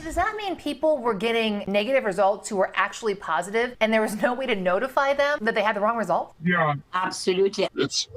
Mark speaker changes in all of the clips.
Speaker 1: does that mean people were getting negative results who were actually positive and there was no way to notify them that they had the wrong result?
Speaker 2: Yeah.
Speaker 3: Absolutely.
Speaker 4: It's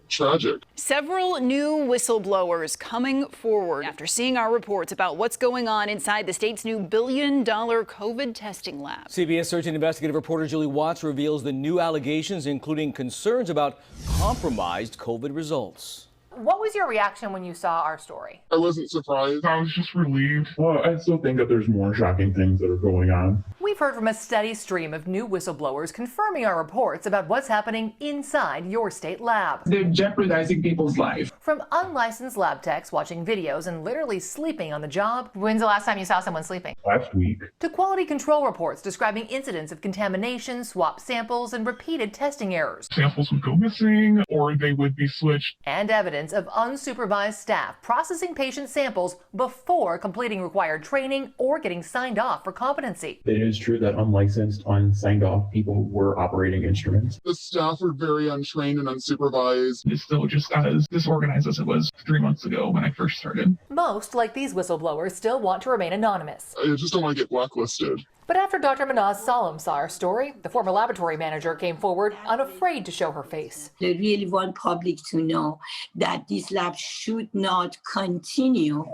Speaker 4: tragic.
Speaker 5: Several new whistleblowers coming forward after seeing our reports about what's going on inside the state's new billion-dollar COVID testing lab.
Speaker 6: CBS 13 investigative reporter Julie Watts reveals the new allegations, including concerns about compromised COVID results.
Speaker 1: What was your reaction when you saw our story?
Speaker 4: I wasn't surprised.
Speaker 2: I was just relieved.
Speaker 7: Well, I still think that there's more shocking things that are going on.
Speaker 1: We've heard from a steady stream of new whistleblowers confirming our reports about what's happening inside your state lab.
Speaker 2: They're jeopardizing people's life.
Speaker 1: From unlicensed lab techs watching videos and literally sleeping on the job. When's the last time you saw someone sleeping?
Speaker 7: Last week.
Speaker 1: To quality control reports describing incidents of contamination, swap samples, and repeated testing errors.
Speaker 2: Samples would go missing or they would be switched.
Speaker 1: And evidence of unsupervised staff processing patient samples before completing required training or getting signed off for competency.
Speaker 7: It is true that unlicensed, unsigned off people were operating instruments.
Speaker 4: The staff are very untrained and unsupervised.
Speaker 2: It's still just as disorganized as it was 3 months ago when I first started.
Speaker 1: Most, like these whistleblowers, still want to remain anonymous.
Speaker 4: I just don't want to get blacklisted.
Speaker 1: But after Dr. Manaz Salam saw our story, the former laboratory manager came forward unafraid to show her face.
Speaker 3: They really want public to know that this lab should not continue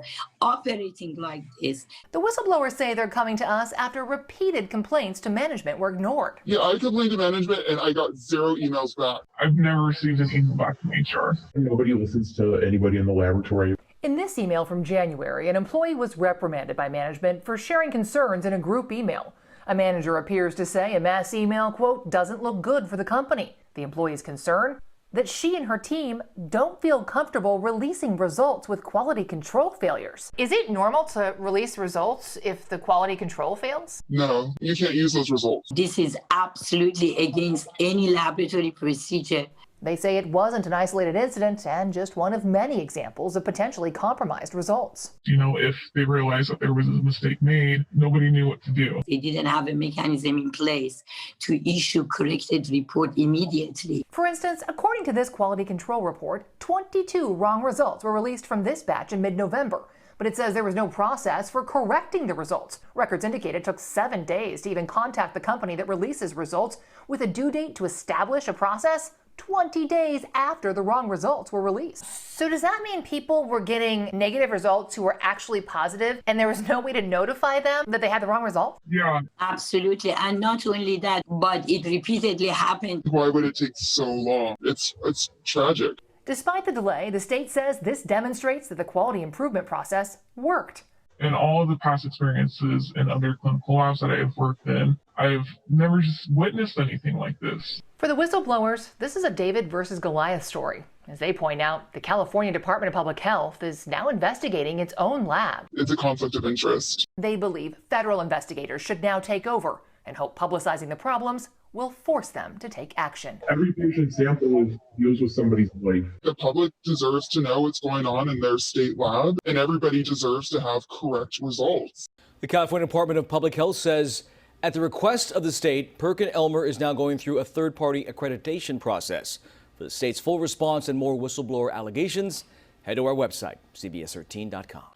Speaker 3: operating like this.
Speaker 1: The whistleblowers say they're coming to us after repeated complaints to management were ignored.
Speaker 4: Yeah, I complained to management and I got 0 emails back.
Speaker 2: I've never received an email back from HR.
Speaker 7: Nobody listens to anybody in the laboratory.
Speaker 1: In this email from January, an employee was reprimanded by management for sharing concerns in a group email. A manager appears to say a mass email, quote, doesn't look good for the company. The employee's concern? That she and her team don't feel comfortable releasing results with quality control failures. Is it normal to release results if the quality control fails?
Speaker 4: No, you can't use those results.
Speaker 3: This is absolutely against any laboratory procedure.
Speaker 1: They say it wasn't an isolated incident and just one of many examples of potentially compromised results.
Speaker 2: If they realized that there was a mistake made, nobody knew what to do.
Speaker 3: They didn't have a mechanism in place to issue corrected report immediately.
Speaker 1: For instance, according to this quality control report, 22 wrong results were released from this batch in mid-November. But it says there was no process for correcting the results. Records indicate it took 7 days to even contact the company that releases results with a due date to establish a process 20 days after the wrong results were released. So does that mean people were getting negative results who were actually positive and there was no way to notify them that they had the wrong result?
Speaker 2: Yeah.
Speaker 3: Absolutely. And not only that, but it repeatedly happened.
Speaker 4: Why would it take so long? It's tragic.
Speaker 1: Despite the delay, the state says this demonstrates that the quality improvement process worked.
Speaker 2: In all of the past experiences in other clinical labs that I have worked in, I've never just witnessed anything like this.
Speaker 1: For the whistleblowers, this is a David versus Goliath story. As they point out, the California Department of Public Health is now investigating its own lab.
Speaker 4: It's a conflict of interest.
Speaker 1: They believe federal investigators should now take over and hope publicizing the problems will force them to take action.
Speaker 7: Every patient sample deals with somebody's life.
Speaker 4: The public deserves to know what's going on in their state lab, and everybody deserves to have correct results.
Speaker 6: The California Department of Public Health says at the request of the state, PerkinElmer is now going through a third-party accreditation process. For the state's full response and more whistleblower allegations, head to our website, cbs13.com.